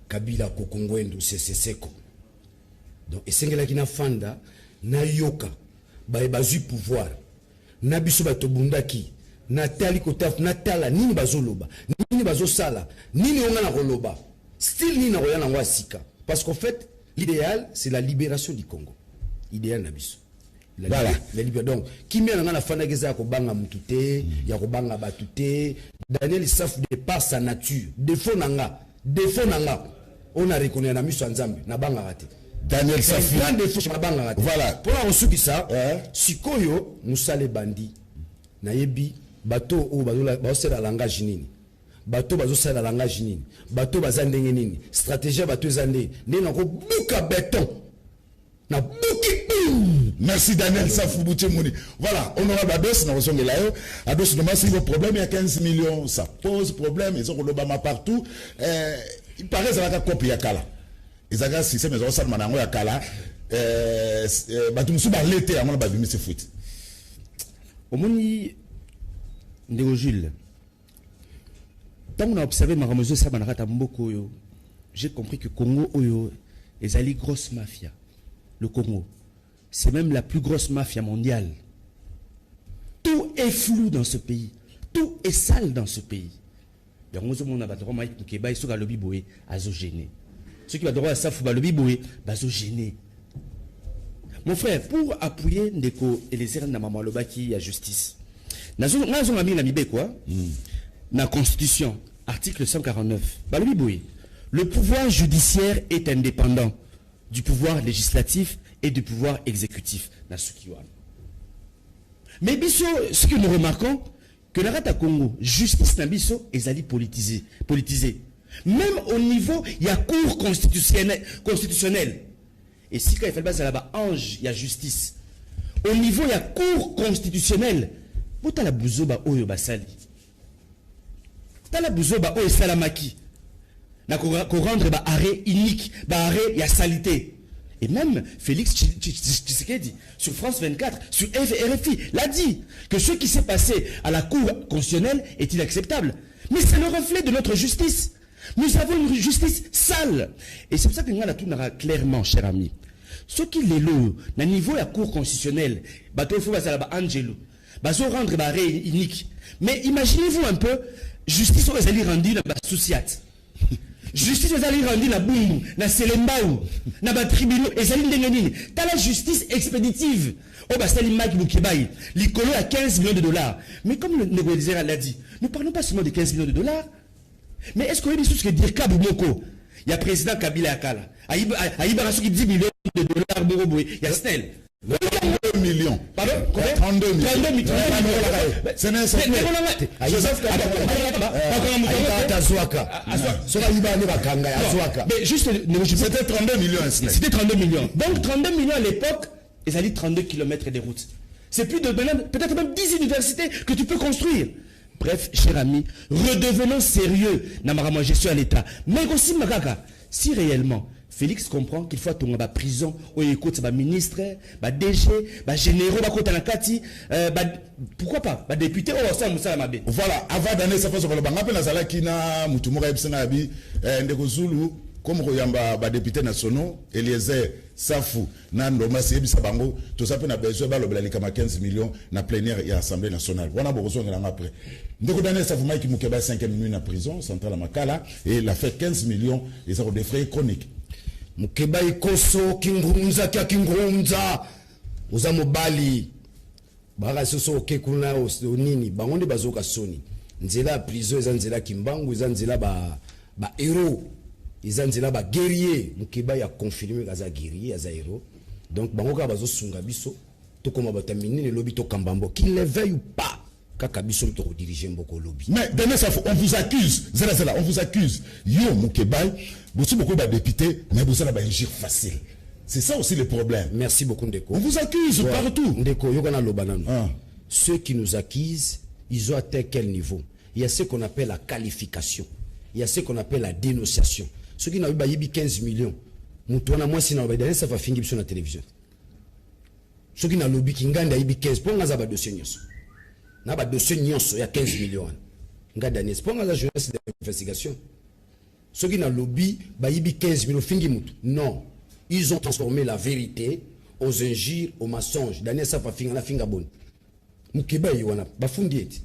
Kabila kokongwendo seko. Donc esengela kina fanda na yoka ba bazu pouvoir. Na biso ba tobundaki na tali kotaf na tala nini bazoloba. Nini bazosala. Nini onga na koloba. Style nini na koyana ngwa sika. Parce qu'en fait, l'idéal c'est la libération du Congo. Idéal na biso. Voilà. Donc, qui m'a la fana geza ko banga mutute, ya ko banga batute. Daniel Safou de par sa nature, défaut nanga. On a reconnu na miso nzambe na banga raté. Daniel Safou. Grand défaut na banga raté. Voilà. Pour la osuki ça, sikoyo musale bandi. Na yebi bato o bazola basela langage nini. Bato bazosala langage nini. Bato bazandenge nini. Stratégie bato zande. Ndena ko buka béton. Na buki. Merci Daniel Safou Boutimouni. Voilà, honorable Ados, nous sommes là. Ados, nous avons un problème, il y a 15 millions, ça pose problème, ils ont le Obama partout. il paraît ça la copie ya kala ezaka système zo ça manango ya kala batumsu ba l'été amona ba bimisi foot omoni ndeko Jules tant on a observé maramozo ça banakata mboko yo j'ai compris que Congo oyo ezali grosse mafia. Le Congo c'est même la plus grosse mafia mondiale. Tout est flou dans ce pays, tout est sale dans ce pays. Yango mona ba droit Mike Mukeba iso ka lobby boé azo gêner. Ceux qui va droit à ça faut ba lobby boé bazo gêner. Mon frère, pour appuyer Ndeko Eliezer na mama lobaki ya justice. Nazo ngami na mibe quoi? Na constitution, article 149. Ba lobby boé. Le pouvoir judiciaire est indépendant du pouvoir législatif et du pouvoir exécutif. Na sukiwana. Mais biso, ce que nous remarquons, que la rata Congo, justice na biso, ezali politisé. Même au niveau, il y a cour constitutionnelle. Et si quand il fait le bas là-bas, ange, il y a justice. Au niveau, il y a cour constitutionnelle. Bota la bouzoba oyo basali. Ta la bouzoba oyo salamaki. Na ko rendre ba arrêt unique, ba arrêt, il y a salité. Et même Félix Tshisekedi, sur France 24, sur RFI, l'a dit que ce qui s'est passé à la Cour constitutionnelle est inacceptable. Mais c'est le reflet de notre justice. Nous avons une justice sale. Et c'est pour ça que nous avons clairement, cher ami, ce qui est là, au niveau de la Cour constitutionnelle, il faut Angelo, il faut rendre l'arrêt unique. Mais imaginez-vous un peu, justice aux alliés rendus dans la souciat. Justice aux alliés rendus dans Bumbu, dans Selembaou, dans les tribunaux, et ça t'as la justice expéditive. Oh, bah, c'est l'image de Kibaï. L'icolo à 15 millions de dollars. Mais comme le négociateur l'a dit, nous ne parlons pas seulement de 15 millions de dollars. Mais est-ce qu'on a des choses que dire Kabumoko? Il y a président Kabila Akala. Aïba Rassou qui 10 millions de dollars Boroboué. Il y a Snell. 32 millions. Pardon? 32 millions. 32 millions. C'est un Joseph mais juste, c'était 32 millions. C'était 32 millions. Donc 32 millions à l'époque, ils allaient 32 km des routes. C'est plus de peut-être même 10 universités que tu peux construire. Bref, cher ami, redevenons sérieux dans ma gestion à l'État. Mais aussi, Makaka, si réellement Félix comprend qu'il faut tomber en prison, ou écoute, ministre, DG, généraux, pourquoi pas, député, voilà, avant d'année, ça fait ce que l'on Kina, Moutoumora Ebsenabi, Ndekozulu, comme Royamba, député nationaux, Eliezer, Safou, Nando, Massi, Bisabango, tout ça peut n'a besoin de 15 millions na plénière et assemblée nationale. On a besoin de l'an après. Donc, d'année, ça vous m'a qui Moukeba 5 minutes en prison, centrale à Makala, et il a fait 15 millions, et ça a des frais chroniques. Mukeba ikoso kingrunza kia kingrunza uza mobali baka soso okekuna onini bangonde bazoka soni nzela prison eza nzela kimbangu eza nzela ba héros eza nzela ba guerrier Mukeba ya confirmer kaza guerrier aza héros donc bangoka bazo sunga biso to koma batamini lobi to kambambo qu'il le veuille ou pas kaka biso to diriger mboko lobby. Mais demain ça on vous accuse on vous accuse yo Mukeba beaucoup de députés, mais vous avez un gire facile. C'est ça aussi le problème. Merci beaucoup, Ndeko. On vous accuse partout. Ndeko, Yogana Lobanano. Ceux qui nous accusent, ils ont atteint quel niveau? Il y a ce qu'on appelle la qualification. Il y a ce qu'on appelle la dénonciation. Ceux qui n'ont pas 15 millions, moi, si on a ça va finir sur la télévision. Ceux qui n'ont pas lobby, qui n'ont pas 15, pour nous, avoir dossier nyos. N'a pas dossier nyos, il y a 15 millions. N'a pas d'année. Pour nous, la jeunesse d'investigation. Ceux qui n'ont lobby, baïbi 15 millions, fingi moutou. Non. Ils ont transformé la vérité aux injures, aux mensonges. Daniel Safa finga na finga bonne. Mukeba yiwana, bafundi eti.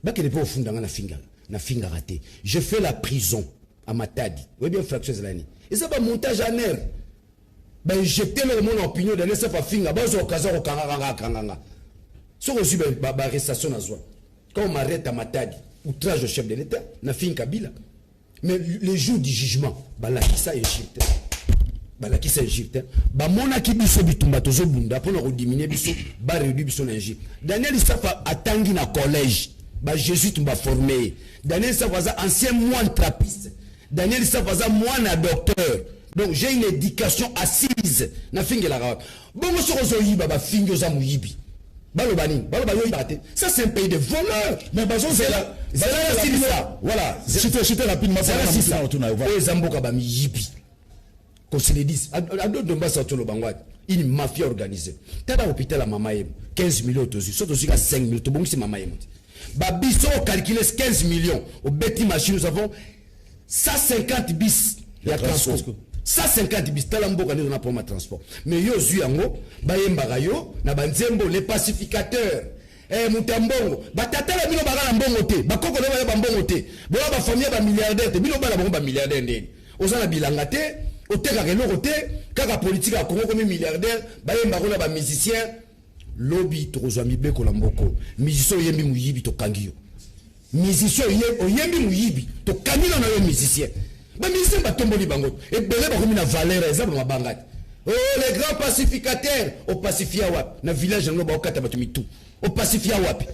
Bakele po ofunda na finga raté. Je fais la prison à Matadi. Oui bien fraction zelani. Et ça va montage en air. Ba injecter le monde en opinion Daniel Safa finga, bazo okaza okanga. So reçu ba arrestation na zwa. Quand on m'arrête à Matadi, outrage au chef de l'État, na finga Kabila. Mais les jours du jugement, balakisa Égypte. Balakisa Égypte. Mona ki biso bitumba tozo bunda pour nous diminuer biso, ba réduire biso na Égypte. Daniel Safa atangi na collège. Ba jésuite mba formé. Daniel Safa ancien moine trappiste. Daniel Safa moine docteur. Donc j'ai une éducation assise na fingi la rap. Bongo sorozo yiba ba fingi za muyibi. Balobani Ibate. Ça, c'est un pays de voleurs. Mais Bazo, c'est là. Voilà. J'étais rapidement. C'est ça. Et Zamboka Bami Yipi. Qu'on se le dise. Une mafia organisée. Tada hôpital à Mamaïm. 15 millions de dollars. Surtout à 5 millions. Tout bon, c'est Mamaïm. Babiso calculé 15 millions. Au Betty Machine, nous avons 150 bis. Il y a transport. 150 bis. Talambo, on a pour ma transport. Mais yo, Zuyango, Bayembarayo, Nabanzembo, les pacificateurs. Mutambongo. Batata la bino bagala mbongo te. Bakoko na ba mbongo te. Bo ba famille ba milliardaire te. Bino bala ba milliardaire ndeni. Ozana bilanga te. Oteka keloko te. Kaka politique a Congo comme milliardaire. Bayembaro na ba musicien. Lobby tozwa mibeko la mboko. Musicien yembi muyibi to kangio. Musicien yembi muyibi to kangio na yo musicien. Ba musicien ba tomboli bango. Et belé ba komi na valeur exemple ma bangati. Oh les grands pacificateurs au pacifia wap na village ngo ba okata batu mitu. Au pacifia wapi.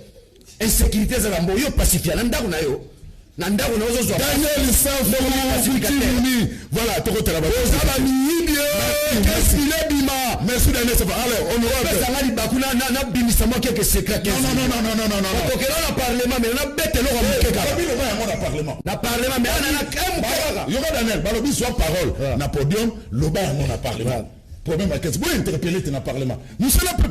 Insécurité za lambo yo pacifia na ndako na yo. Na ndako na ozo zwa. Daniel Safou voilà to ko tala ba. Ozaba miyibio. Qu'est-ce qu'il est bima? Merci Daniel Safou. Alors honorable. Sangali bakuna na bimisa mo quelques secrets. Non. Ko kera na parlement mais na bête lo ko mukeka. Ba bino ba na parlement. Na parlement mais na kemu. Yo Daniel balobi soit parole na podium lo ba na parlement. Problème à qu'est-ce que vous interpellez dans le parlement. Nous sommes là pour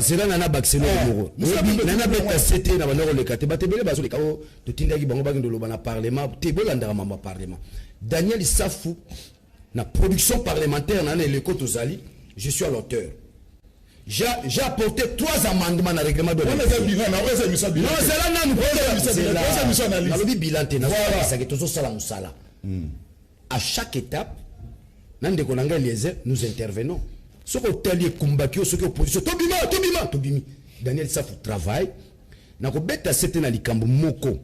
c'est là nana baxeno moro nana beta cité na banoro le kate batebele bazo le kao to tindaki bango bagindo lo bana parlement te bolanda mama parlement Daniel Safou na production parlementaire na le côte aux Ali je suis à l'auteur j'ai apporté 3 amendements na règlement de non c'est là na lobi bilante na ça que tozo sala musala à chaque étape nande konanga Eliezer nous intervenons. Ce que tu as combattu, ce que opposition, Tobimi. Daniel Safou travaille. Nako beta c'était na likambo moko.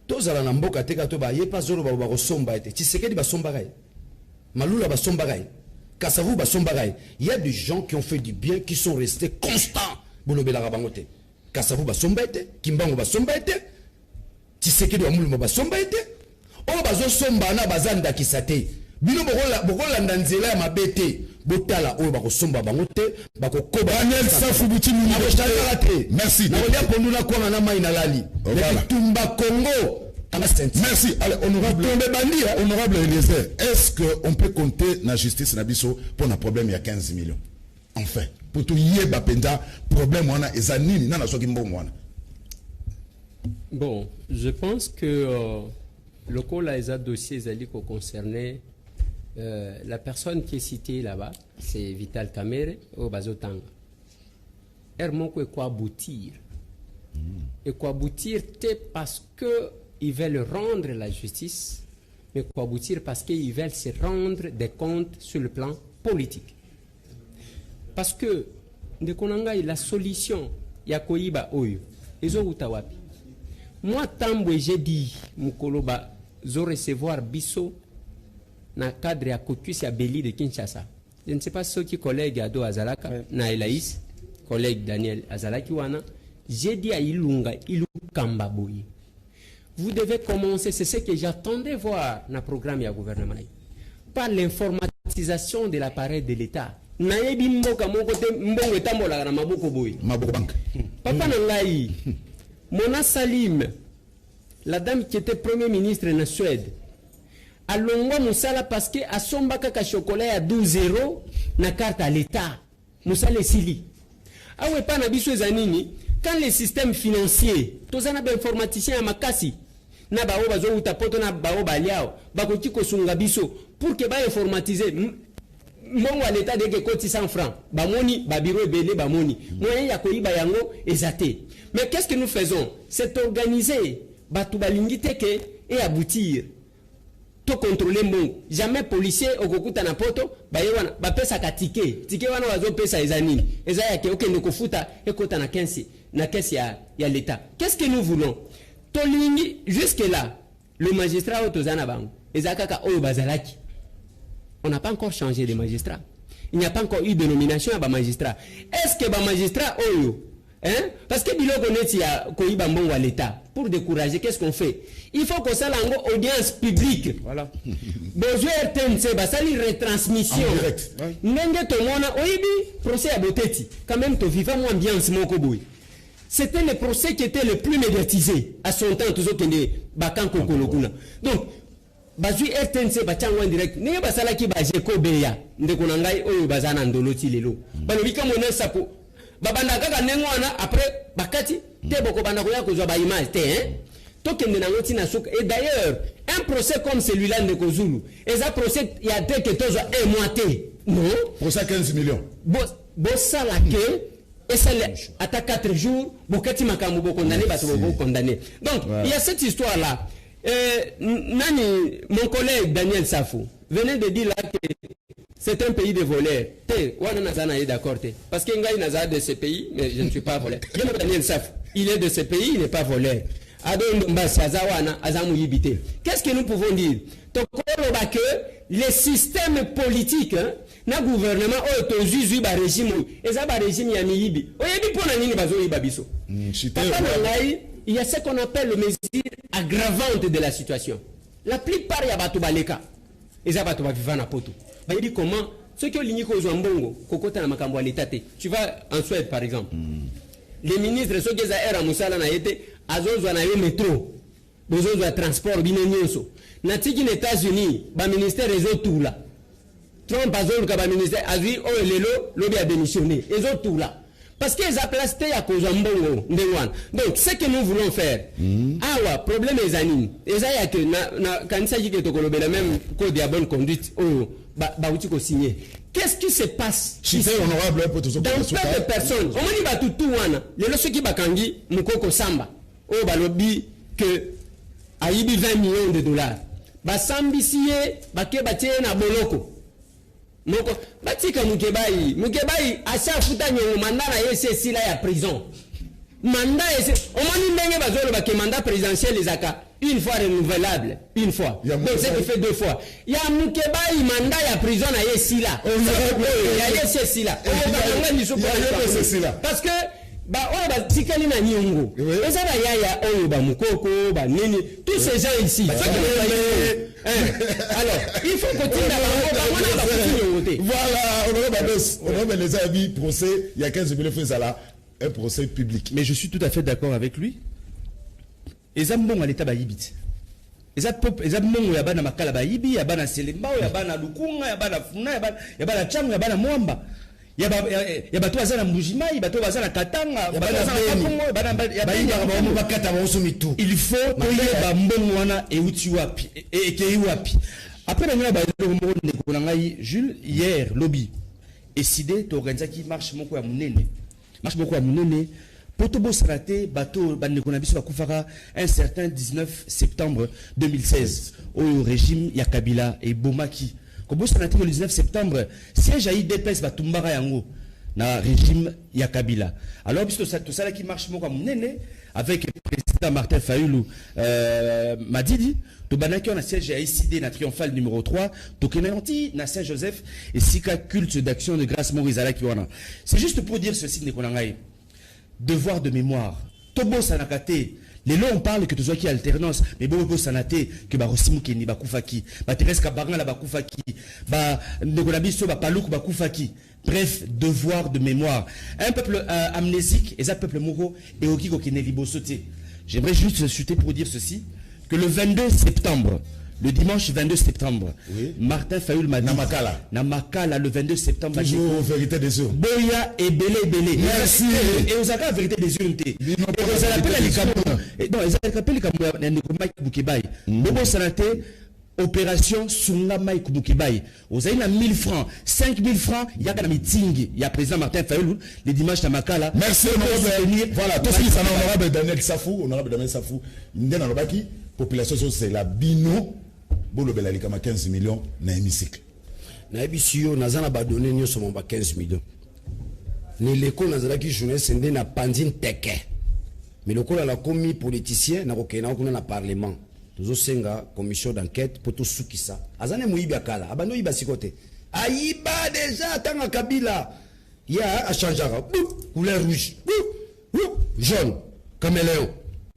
Tozala na mboka teka to ba yepa zoro ba ba somba ete. Tshisekedi ba somba gai. Malula ba somba gai. Kasavu ba somba gai. Il y a des gens qui ont fait du bien qui sont restés constants. Bolobela rabangote. Kasavu ba somba ete, Kimbango ba somba ete. Tshisekedi wa muluma ba somba ete. O bazo somba na bazanda kisate. Bino bokola ndanzela ya mabete botala oyo bakosomba bango te bakokoba Daniel Safou butimi te merci na kolia ponduna kwa na mai na lali tumba Congo. Merci. Alors, honorable Eliezer, est-ce qu'on peut compter la justice Nabiso pour un problème il y a 15 millions? Enfin, pour tout y est bapenda problème on a ezanini na so kimbo mwana. Bon, je pense que le cas là les dossiers concernés la personne qui est citée là-bas, c'est Vital Kamerhe au Bazotanga. Hermoko et quoi aboutir. Et quoi aboutir parce que ils veulent rendre la justice, mais quoi aboutir parce qu'ils veulent se rendre des comptes sur le plan politique. Parce que de konanga la solution ya koyiba oyo ezo utawapi. Moi tambwe j'ai dit mukoloba zo recevoir biso na cadre ya caucus ya Beli de Kinshasa. Je ne sais pas ceux qui collègues Ado Azalaka na Elaïs, collègue Daniel Azalaki wana, j'ai dit à Ilunga Ilukamba boyi. Vous devez commencer, c'est ce que j'attendais voir dans le programme du gouvernement, par l'informatisation de l'appareil de l'État. Nayebi mboka moko te mbongo etambola na maboko boyi. Maboko bank. Papa Nangai, Mona Salim, la dame qui était premier ministre en Suède, a longo musala parce que a somba kaka chocolat à 12 € na carte à l'État. Musala sili. Ah ouais, pas na biso zanini. Quand les systèmes financiers, tous les informaticiens à makasi, na bao bazo utapoto na bao baliao, bakoti kosunga biso pour que ba informatiser. Mon à l'État de que koti 100 francs, bamoni, babiro belé bamoni. Moyen ya koyiba yango ezate. Mais qu'est-ce que nous faisons? C'est organiser batubalingi teke et aboutir. To contrôler mon jamais policier okokuta na poto bayewana ba pesa ka ticket wana wazo pesa ezanini ezaya ke okende kofuta ekota na 15 na caisse ya l'État. Qu'est-ce que nous voulons? Tolingi jusque là le magistrat otozana bango ezakaka oyo bazalaki. On n'a pas encore changé de magistrat. Il n'y a pas encore eu de nomination à ba magistrat. Est-ce que ba magistrat oyo Hein? Parce que biloko neti ya koyiba mbongo à l'État. Pour décourager, qu'est-ce qu'on fait? Il faut qu'on s'aille en audience publique. Voilà. Besoin RTNC, bah ça une retransmission. En direct. Nenge to mona oyibi procès à Boteti. Quand même to vivant moins bien ce moko boy. C'était le procès qui était le plus médiatisé à son temps toujours kende bakan kokolokuna. Donc bazui RTNC bachangwa en direct. Ne basala ki baje ko beya. Ndeko na ngai oyo bazana ndoloti lelo. Balobika mona sapo. Babanda kaka nengwana après bakati te boko banda ko ya ko ba image te hein. Tokende na ngoti na souk. Et d'ailleurs, un procès comme celui-là de Kozulu, et ça procès il y a deux que tous un mois té. Non, procès 15 millions. Bossa la que et ça à 4 jours, bokati makambo bo condamné ba to bo condamné. Donc, il y a cette histoire là. Nani mon collègue Daniel Safou venait de dire là que c'est un pays de voleurs. D'accord. Parce qu'il y a de ce pays, mais je ne suis pas voleur. Il est de ce pays, il n'est pas voleur. Qu'est-ce que nous pouvons dire? Que les systèmes politiques, le gouvernement, il y a ce qu'on appelle les mesures aggravantes de la situation. La plupart, il y a des baleka. Et ça va te vivre à poto. Il dit comment ceux qui ont ligné au Zambongo, Kokota na makambo à l'État. Tu vas en Suède par exemple. Les ministres, ceux qui ont été à Moussala na été, azozo na yo métro, besoin de transport, binenyoso. Na tiki les États-Unis, ba ministère réseau tout là. Trump azol ka ba ministère azui o lelo lobi a démissionné. Les autres tout là. Parce qu'ils ont placé à cause Zambongo ndengwan. Donc ce que nous voulons faire. Ah problème est anime. Et ça y a que quand il s'agit que to même code de bonne conduite signé. Qu'est-ce qui se passe dans peu de personnes? On dit bah tout wana. Les lorsque qui bakangi mukoko samba. Oh balobi que aibi 20 millions de dollars. Ba sambisie ba ke batie na boloko. Moko batika mukebai asa futa nyongo mandat na yesi la ya prison. Mandat ese on mani ndenge bazolo ba ke mandat présidentiel les aka une fois renouvelable, une fois. Donc c'est qui fait 2 fois. Il y a Moukebaï mandat ya prison na yesi la. Il y a yesi la. Parce que bah on va tikali na nyongo. Et ça va ya oyo ba mukoko ba nini tous ces gens ici. Alors, il faut continuer à voilà, on a les avis procès, il y a 15 000 faits à là, un procès public. Mais je suis tout à fait d'accord avec lui. Ezambon à l'état baïbit. Ezambon yabana makala baïbi, yabana selemba, yabana lukunga, yabana funa, yabana cham, yabana mwamba. Yabato azana mbujima, yabato azana katanga, yabato azana kapungo, yabana bakata baosumitu. Il faut que bambon wana e uti wapi e ke wapi. Après la Jules hier lobby décidé d'organiser qui marche moko ya munene. Marche moko ya munene. Potobo Sarate, bateau Banekonabiso Bakufara, un certain 19 septembre 2016, au régime Yakabila et Bomaki. Kobo Sarate le 19 septembre, siège à IDPS Batumbara Yango, na régime Yakabila. Alors, puisque tout ça qui marche comme nene, avec le président Martin Fayoulou, Madidi, to banaki on a siège à ICD, na triomphal numéro 3, to Kenanti, na Saint-Joseph, et Sika culte d'action de grâce Morizala Kiwana. C'est juste pour dire ceci, Nekonangaï. Devoir de mémoire. Tobo Sanakate. Les lois on parle que tu sois qui alternance, mais Bobo Sanate, que Barosimu Keni Bakufaki, Bateres Kabaranga la Bakufaki, Negonabiso Bapalouk Bakufaki. Bref, devoir de mémoire. Un peuple amnésique, et un peuple Moro, et Okiko Kenelibo Soté. J'aimerais juste chuter pour dire ceci, que le 22 septembre, le dimanche 22 septembre, oui. Martin Fayoul m'a dit Namakala le 22 septembre. Toujours vérité des yeux. Boya et Belé. Merci. Et vous avez la vérité des yeux. Et vous appelez les Camerounais. Non, ils appellent les Camerounais. Mike Bobo Sanate, opération Sunga Mike Bukibaï. Vous avez 1000 francs, 5000 francs. Il y a un meeting. Il y a président Martin Fayoul le dimanche à Makala. Merci. Voilà, tout ce qui est honorable Daniel Safou. Honorable Daniel Safou. Ndena Lobaki. Population, c'est la bino. Bolo Belalikama 15 millions na hémicycle. Na ebisio nazana badonné nyoso mon 15 millions. Ni leko nazala ki journée ndé na pandine teke. Mais le la commis politicien na kokena kuna na parlement. Tozo senga commission d'enquête pour tout soukisa. Azane muibi akala, abando iba sikote. Aïba déjà tanga Kabila. Ya a changé couleur rouge. jaune caméléon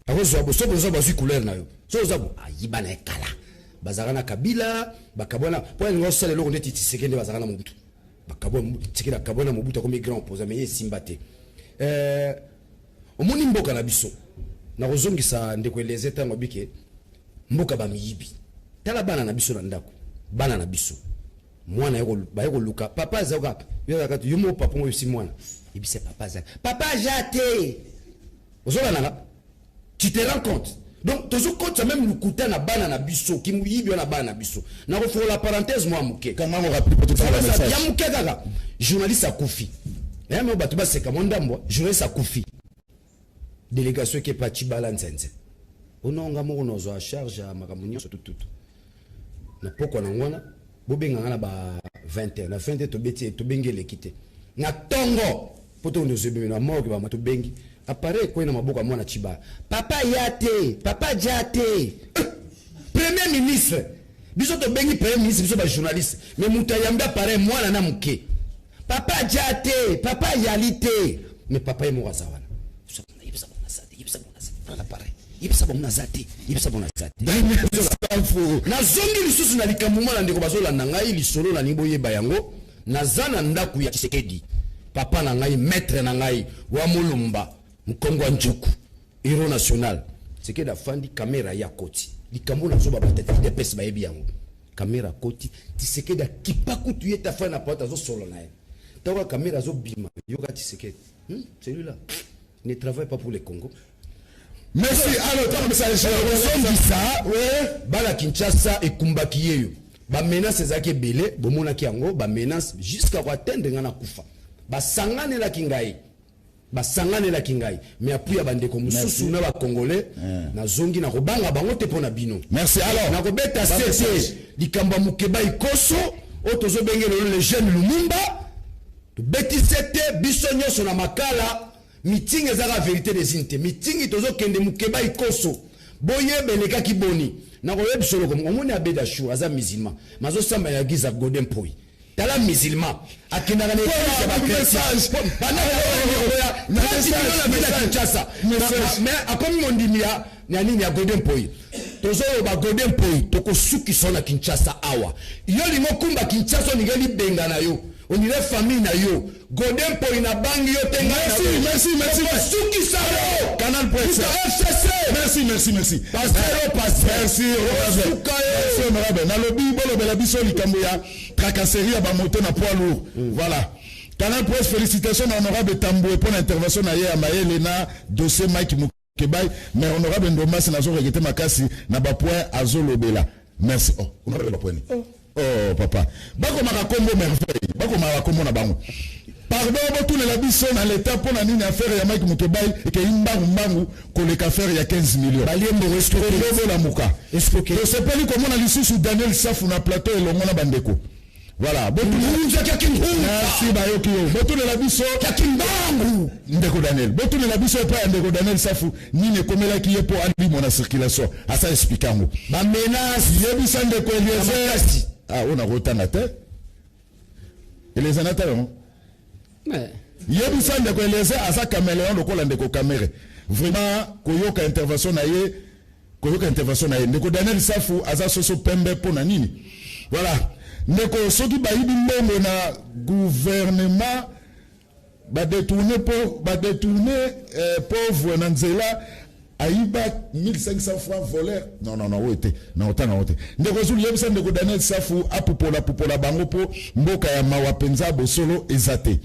akozwa bo soko zo bazui couleur na yo so zabo ayiba na kala bazaka na kabila bakabona po ngo sala loko neti tisekende bazaka na mobutu bakabona tikira kabona mobutu comme grand opposant mais simbate omoni mboka na biso na kozongisa ndeko eleze tango bike mboka ba miyibi tala bana na biso na ndako bana na biso mwana yako ba yako luka papa zaka yo mo papa mo si mwana ibise papa zaka papa jate ozola nanga tu te rends compte donc toujours compte ça même lukuta na bana na biso ki muyibi na bana na biso na ko la parenthèse moi muke comment on rappeler pour tout ça le message ya muke kaka journaliste akufi ya mo batu ba seka mondambo journaliste akufi délégation qui est parti balansense ononga mo nozo a charge à makamunyo tout na poko na ngwana bobenga na ba 20h na 20h to beti to bengele kite na tongo poto ndo zebe na mo ba to bengi apparaît ko na maboka mwana chiba papa yate papa jate premier ministre biso to bengi premier ministre biso ba journaliste mais muta yamba apparaît mwana na muke papa jate papa yalite mais papa est mort zawana yebisa bona zate na zongi lisusu na likamuma na ndeko bazolanda ngai lisolo na nibo yeba yango nazana ndaku ya Tshisekedi papa na ngai maître na ngai wa Mulumba Mkongo Njuku héros national Tshisekedi afandi kamera ya koti likambo na zoba batete de pesa ba yebi yango kamera koti Tshisekedi kipaku tuyeta fa na pota zo solo na ye tawa kamera zo bima yoka Tshisekedi celui-là ne travaille pas pour le Congo. Merci. Alors, tant que ça bala Kinshasa et Kumbaki yeyo. Ba menace ezaki belé, bomona ki yango, ba menace jusqu'à atteindre ngana kufa. Ba sangane la kingai. Mais après ya bande ko mususu na ba congolais na zongi na kobanga bango te pona bino. Merci. Alors, na kobeta CC likamba mukeba ikoso, otozo bengelo le jeune Lumumba. To beti sete bisonyo so na makala. Meeting ezaka vérité des inté meeting tozo kende mukeba ikoso boye beleka kiboni na ko yeb solo comme omoni abeda chou aza musulman mazo samba ya giza golden poi tala musulman akenda na église ba message bana na Kinshasa mais akomi mondimia na nini ya golden poi tozo ba golden poi toko suki sona Kinshasa awa yo lingo kumba Kinshasa ningeli benga na yo on dirait famille na yo golden point na bangi yo tenga merci suki saro canal presse merci merci honorable na lobi bolo bela biso likambo ya tracasserie ya ba moto na poids lourd voilà canal presse félicitations na honorable Tamboué pour l'intervention na ye ya Mayele na dossier Mike Mukebay mais honorable Ndomas na zo regretter makasi na ba point azolobela merci honorable ba point oh papa bako makakombo merveille bako makakombo na bango pardon botu na biso na l'état pour na nini affaire ya Mike Mukebay et que imbangu koleka affaire ya 15 millions balembo escroquer la muka escroquer je sais pas comment na lisusu Daniel Safu na plateau et longo na bandeko voilà botu merci bayoki yo botu na biso kakimbangu ndeko Daniel botu na biso pa ndeko Daniel Safu nini komela ki ye pour ali mona circulation asa expliquango ba menace yebisa ndeko Eliezer on a retenu et les anatales mais yebisa ndeko Eliezer asa caméléon lokola ndeko caméra vraiment koyoka intervention na ye ndeko Daniel Safu asa soso pembe pona nini voilà ndeko soki bayibi mbongo na gouvernement ba détourner pauvre na nzela ayiba 1500 francs voleurs non ote na otana ote ndeko zulu yebisa ndeko Daniel Safu apupola bango po mboka ya mawa penza bosolo ezate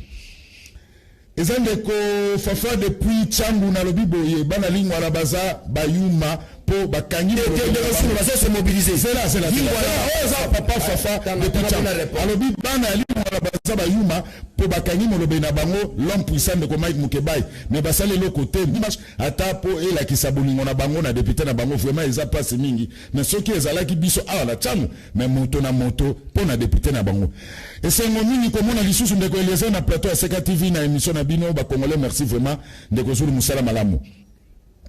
eza ndeko fafa depuis changu na lobi boye bana lingwa la baza bayuma po bakangi se mobiliser c'est là ça papa fafa depuis changu alobi bana lingwa la baza bayuma po bakangi molobe na bango l'homme puissant de Mike Mukebay mais basale le côté dimanche ata po ela kisabolingo na bango na député na bango vraiment eza passe mingi mais ceux qui ezalaki biso la changu mais moto na moto po na député na bango et c'est ngomini komona lisusu ndeko Eliezer na plateau ya Seka TV na émission na bino ba congolais merci vraiment ndeko zulu musala malamu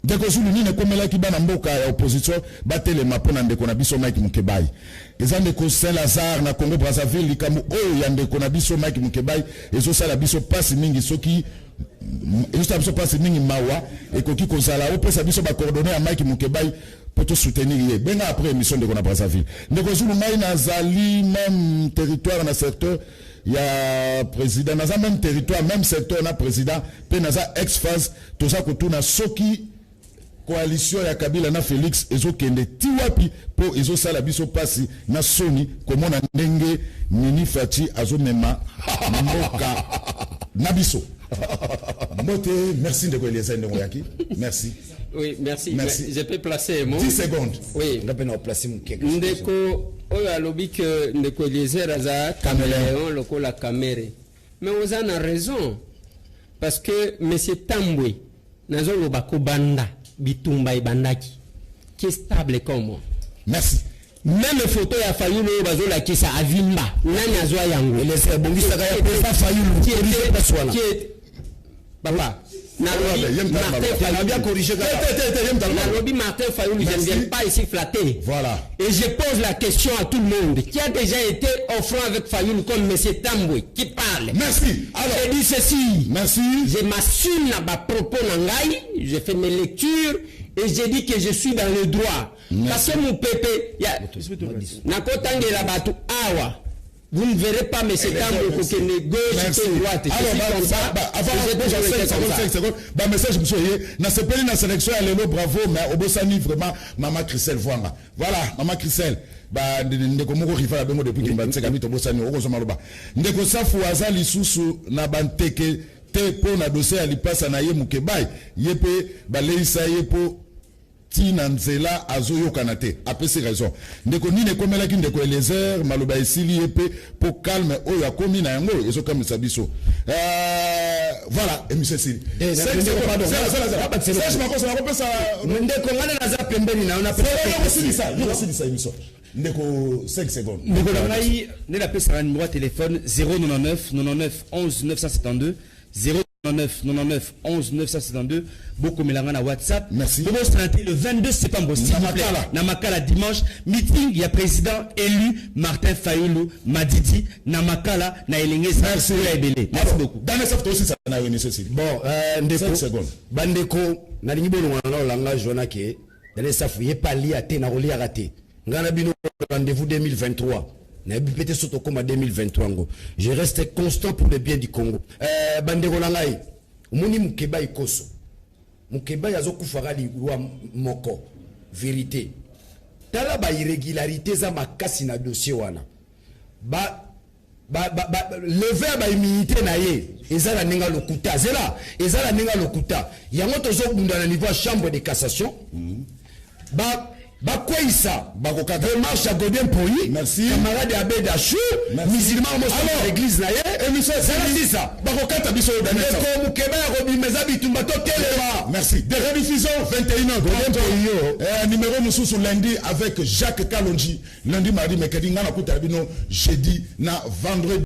ndeko zulu nini komelaki bana mboka ya opposition batelema pona ndeko na biso Mike Mukebay eza ndeko Saint-Lazare na Congo Brazzaville likambo oyo ya ndeko na biso Mike Mukebay ezo sala biso passe mingi soki juste biso passe mingi mawa et koki kozala o pesa biso ba coordonner à Mike Mukebai pour te soutenir hier benga après émission de Kona Brazzaville ndeko zulu mai nazali même territoire na secteur ya président naza même territoire même secteur na président pe naza ex-phase toza kotuna soki coalition ya Kabila na Félix ezokende ti wapi po ezosala biso pasi na soni komona ndenge Nini Fati azomema mboka na biso Moté, merci de Eliezer Ndoyaki. Merci. Oui, merci. Merci. Je peux placer un mot. 10 secondes. Oui. On a placer mon quelque Ndeko, oyo alobi que Ndeko Eliezer aza caméléon loko la caméra. Mais on a raison. Parce que monsieur Tambwe, nazo lobako banda, bitumba ibandaki, qui est stable comme moi. Merci. Même photo ya Fayulu bazo la kisa avimba. Nani azwa yango. Eliezer bongisa kaya pesa Fayulu. Qui est Papa, Nalobi Martin Fayulu, je ne viens pas ici flatter. Voilà. Et je pose la question à tout le monde. Qui a déjà été offrant avec Fayulu comme M. Tambwe qui parle? Merci. Alors, je dis ceci. Merci. Je m'assume à ma propos nangai. Je fais mes lectures et je dis que je suis dans le droit. Parce que mon pépé, Nakotange la batu awa. Vous ne verrez pas M. Tambwe qui est gauche et droite. Alors, avant, 5 secondes, message, monsieur, na sepeli na sélection à l'élo, bravo, mais au Bossani, vraiment, Maman Christelle Voanga. Voilà, Maman Christelle. Ndeko moko rifa bengo depuis qu'il m'a tseka mito Bossani, oko somaloba. Ndeko safu aza lisusu na banteke te po na dossier à lipasa na ye Mukebai. Yepe, leisa yepo. Tina nzela azoyo kanate apesi raison ndeko nini komela ki ndeko Eliezer maloba esili epe po calme oyo akomi na yango ezokamisa biso voilà émission sili ndeko ngana naza pembeni na ona pesa émission ndeko 5 secondes ndeko ngai ne la pesa numéro de téléphone 099 99 11 972 99 11 972 beaucoup melanga na WhatsApp. Merci. Le 22 septembre Namakala dimanche meeting il y a président élu Martin Fayulu Madidi Namakala na Elenge merci beaucoup. Dans les sortes aussi ça na nécessité. Bon ndeko bandeko na lingibo ngwana langa jona ke dans les safu yepali ate na roli raté. Ngana bino rendez-vous 2023. Je reste constant pour le bien du Congo. Bandeko nangai, moni Mukeba ikoso. Mukeba yazo kufarali wa moko. Vérité. Tala ba irrégularité za makasi na dossier wana. Lever ba immunité na ye. Ezala nenga lokuta. Zela, ezala nenga lokuta. Yango tozo bunda na niveau chambre de cassation. Bakweisa démarche à Godin Poyi, merci camarade Abed Achou, musulman à l'église na ye, émission c'est ça. Bakokata biso Daniel Mukeba Robi Mezabi Tumbato Telema. Merci. Des rediffusions 21h Godin Poyi. Numéro mususu lundi avec Jacques Kalonji, lundi mardi mercredi ngana kutabino jeudi na vendredi.